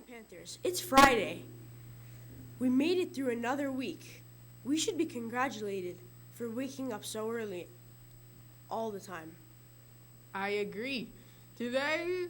Panthers. It's Friday. We made it through another week. We should be congratulated for waking up so early all the time. I agree. Today,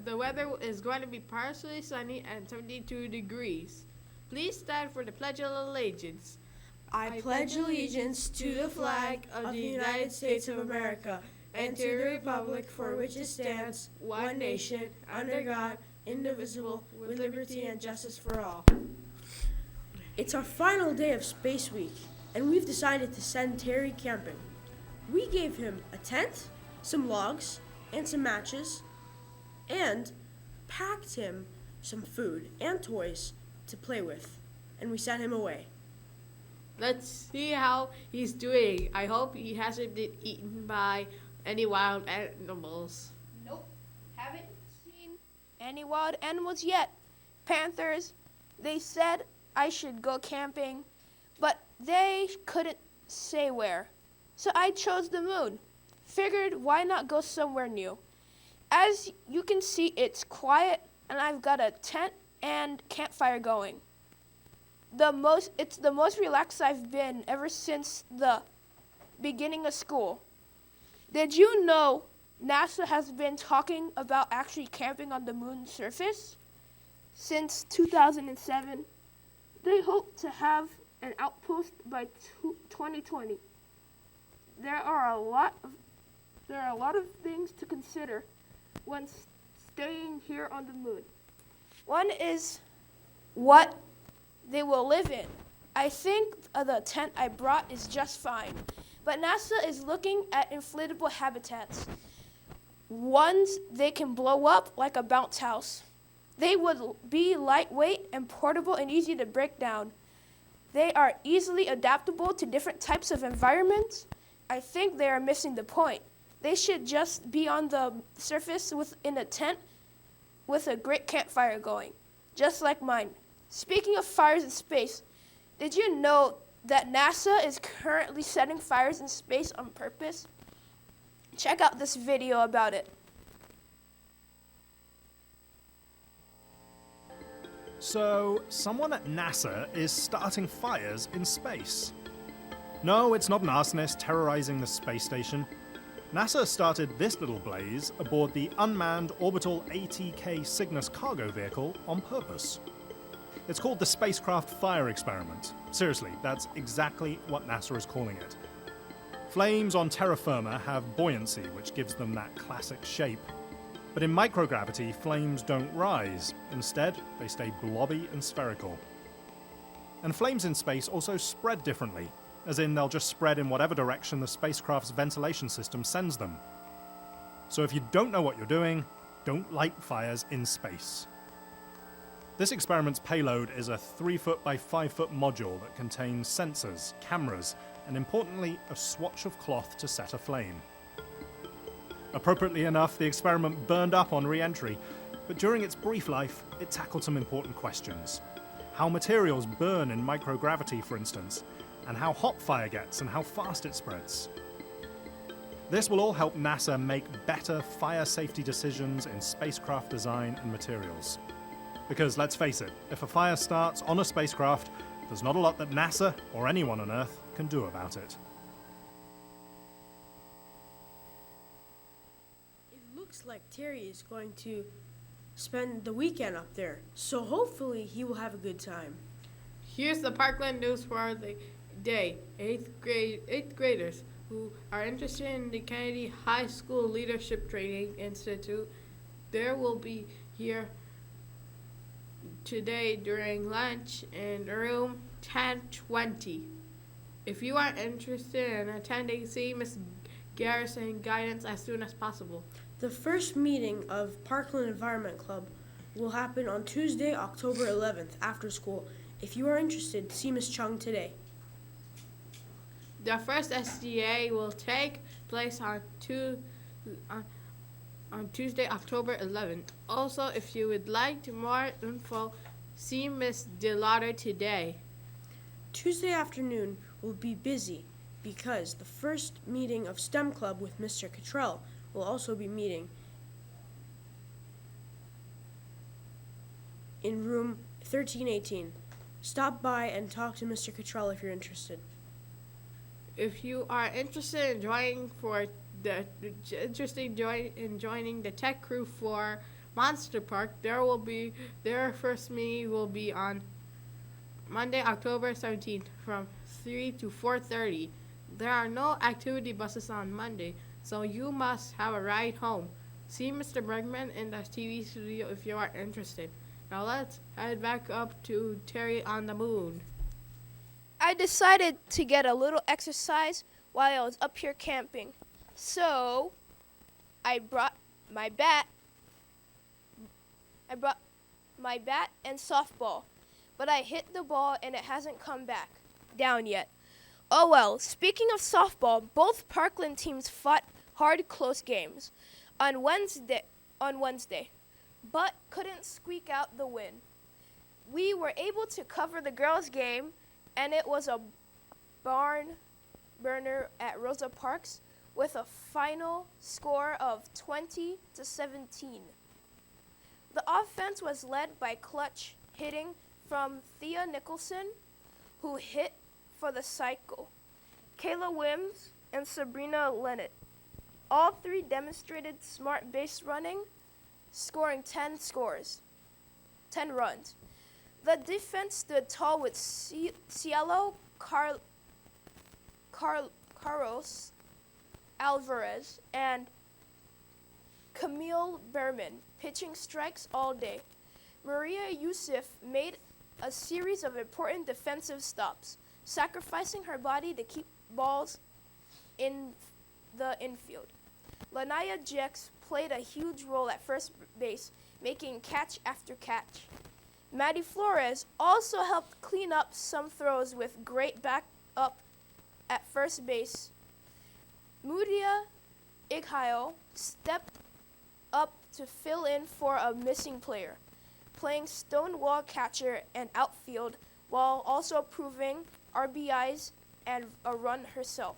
the weather is going to be partially sunny and 72 degrees. Please stand for the Pledge of Allegiance. I pledge allegiance to the flag of the United States of America and to the republic for which it stands, one nation, under God, indivisible, with liberty and justice for all. It's our final day of Space Week, and we've decided to send Terry camping. We gave him a tent, some logs, and some matches, and packed him some food and toys to play with, and we sent him away. Let's see how he's doing. I hope he hasn't been eaten by any wild animals. Nope, haven't seen any wild animals yet. Panthers, they said I should go camping, but they couldn't say where. So I chose the moon. Figured why not go somewhere new. As you can see, it's quiet and I've got a tent and campfire going. It's the most relaxed I've been ever since the beginning of school. Did you know NASA has been talking about actually camping on the moon's surface? Since 2007, they hope to have an outpost by 2020. There are a lot of things to consider when staying here on the moon. One is what they will live in. I think the tent I brought is just fine, but NASA is looking at inflatable habitats. Ones they can blow up like a bounce house. They would be lightweight and portable and easy to break down. They are easily adaptable to different types of environments. I think they are missing the point. They should just be on the surface within a tent with a great campfire going, just like mine. Speaking of fires in space, did you know that NASA is currently setting fires in space on purpose? Check out this video about it. So, someone at NASA is starting fires in space. No, it's not an arsonist terrorizing the space station. NASA started this little blaze aboard the unmanned orbital ATK Cygnus cargo vehicle on purpose. It's called the Spacecraft Fire Experiment. Seriously, that's exactly what NASA is calling it. Flames on terra firma have buoyancy, which gives them that classic shape. But in microgravity, flames don't rise. Instead, they stay blobby and spherical. And flames in space also spread differently, as in they'll just spread in whatever direction the spacecraft's ventilation system sends them. So if you don't know what you're doing, don't light fires in space. This experiment's payload is a 3-foot by 5-foot module that contains sensors, cameras, and importantly, a swatch of cloth to set a flame. Appropriately enough, the experiment burned up on re-entry, but during its brief life, it tackled some important questions. How materials burn in microgravity, for instance, and how hot fire gets and how fast it spreads. This will all help NASA make better fire safety decisions in spacecraft design and materials. Because let's face it, if a fire starts on a spacecraft, there's not a lot that NASA or anyone on Earth can do about it. It looks like Terry is going to spend the weekend up there, so hopefully he will have a good time. Here's the Parkland news for the day. 8th graders who are interested in the Kennedy High School Leadership Training Institute, there will be here today during lunch in room 1020. If you are interested in attending, see Ms. Garrison guidance as soon as possible. The first meeting of Parkland Environment Club will happen on Tuesday, October 11th, after school. If you are interested, see Ms. Chung today. The first SDA will take place on Tuesday, October 11th. Also, if you would like more info, see Ms. DeLauder today. Tuesday afternoon will be busy because the first meeting of STEM Club with Mr. Cottrell will also be meeting in room 1318. Stop by and talk to Mr. Cottrell if you're interested. If you are interested in joining joining the tech crew for Monster Park, their first meeting will be on Monday, October 17th from 3 to 4:30. There are no activity buses on Monday, so you must have a ride home. See Mr. Bregman in the TV studio if you are interested. Now let's head back up to Terry on the Moon. I decided to get a little exercise while I was up here camping. So I brought my bat and softball, but I hit the ball and it hasn't come back down yet. Oh well, speaking of softball, both Parkland teams fought hard, close games on Wednesday, but couldn't squeak out the win. We were able to cover the girls' game, and it was a barn burner at Rosa Parks with a final score of 20-17. The offense was led by clutch hitting from Thea Nicholson, who hit for the cycle, Kayla Wims, and Sabrina Lennett. All three demonstrated smart base running, scoring 10 runs. The defense stood tall with Cielo Carlos Alvarez and Camille Berman pitching strikes all day. Maria Youssef made a series of important defensive stops, sacrificing her body to keep balls in the infield. Lanaya Jex played a huge role at first base, making catch after catch. Maddie Flores also helped clean up some throws with great backup at first base. Mudia Ighail stepped up to fill in for a missing player, playing stonewall catcher and outfield while also proving RBIs and a run herself.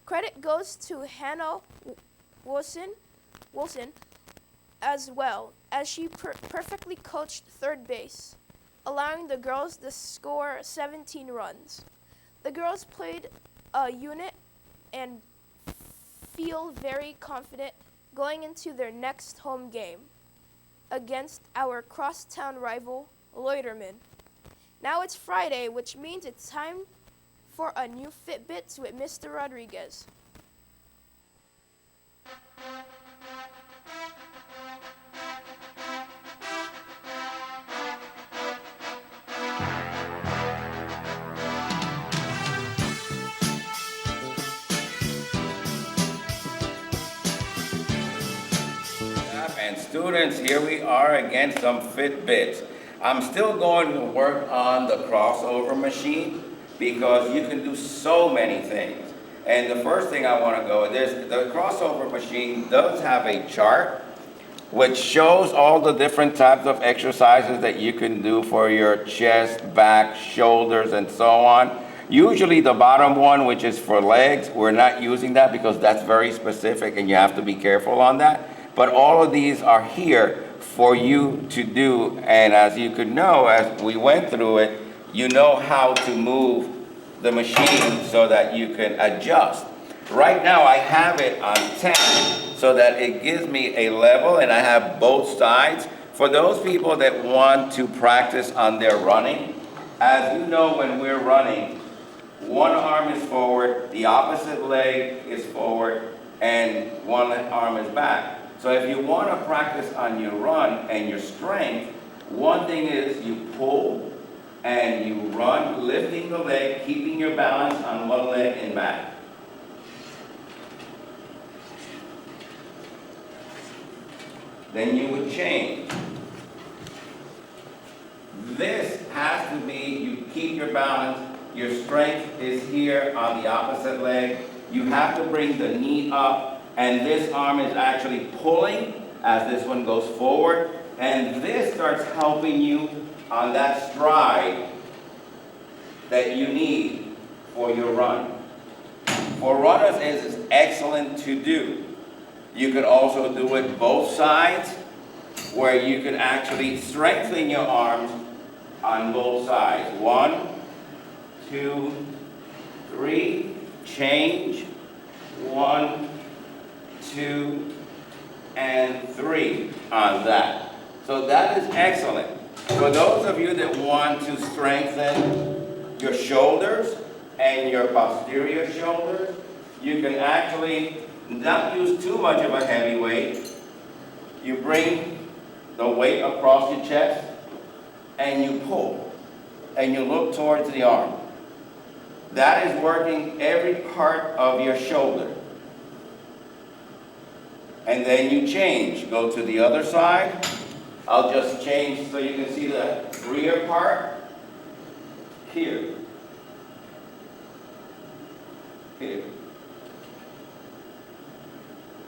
Credit goes to Hannah Wilson as well, as she perfectly coached third base, allowing the girls to score 17 runs. The girls played a unit and feel very confident going into their next home game against our crosstown rival, Loiterman. Now it's Friday, which means it's time for a new Fitbits with Mr. Rodriguez. And students, here we are again, some Fitbits. I'm still going to work on the crossover machine because you can do so many things. And the first thing I want to go is the crossover machine does have a chart which shows all the different types of exercises that you can do for your chest, back, shoulders, and so on. Usually the bottom one, which is for legs, we're not using that because that's very specific and you have to be careful on that. But all of these are here for you to do, and as you could know, as we went through it, you know how to move the machine so that you can adjust. Right now I have it on 10 so that it gives me a level, and I have both sides. For those people that want to practice on their running, as you know, when we're running, one arm is forward, the opposite leg is forward, and one arm is back. So if you want to practice on your run and your strength, one thing is you pull and you run, lifting the leg, keeping your balance on one leg and back. Then you would change. This has to be, you keep your balance, your strength is here on the opposite leg. You have to bring the knee up, and this arm is actually pulling as this one goes forward, and this starts helping you on that stride that you need for your run. For runners, it is excellent to do. You could also do it both sides, where you can actually strengthen your arms on both sides. 1, 2, 3, change. 1, 2, and 3 on that. So that is excellent. For those of you that want to strengthen your shoulders and your posterior shoulders, you can actually not use too much of a heavy weight. You bring the weight across your chest and you pull and you look towards the arm. That is working every part of your shoulder. And then you change. Go to the other side. I'll just change so you can see the rear part. Here. Here.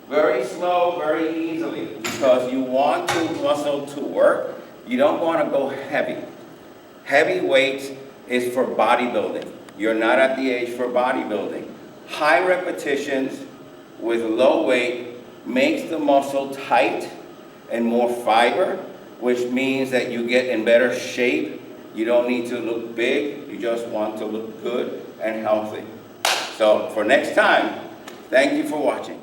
Very slow, very easily, because you want the muscle to work. You don't want to go heavy. Heavy weights is for bodybuilding. You're not at the age for bodybuilding. High repetitions with low weight makes the muscle tight and more fiber, which means that you get in better shape. You don't need to look big. You just want to look good and healthy. So for next time, thank you for watching.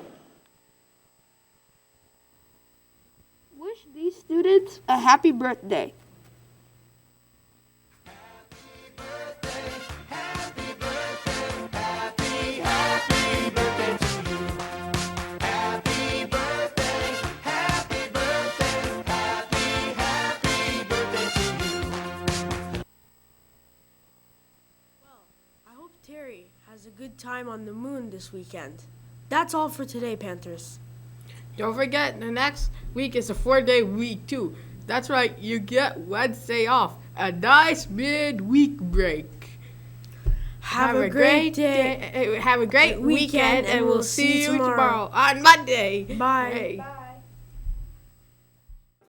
Wish these students a happy birthday. Terry has a good time on the moon this weekend. That's all for today, Panthers. Don't forget, the next week is a 4-day week too. That's right, you get Wednesday off. A nice midweek break. Have a great day. Have a great weekend, and we'll see you tomorrow on Monday. Bye. Hey.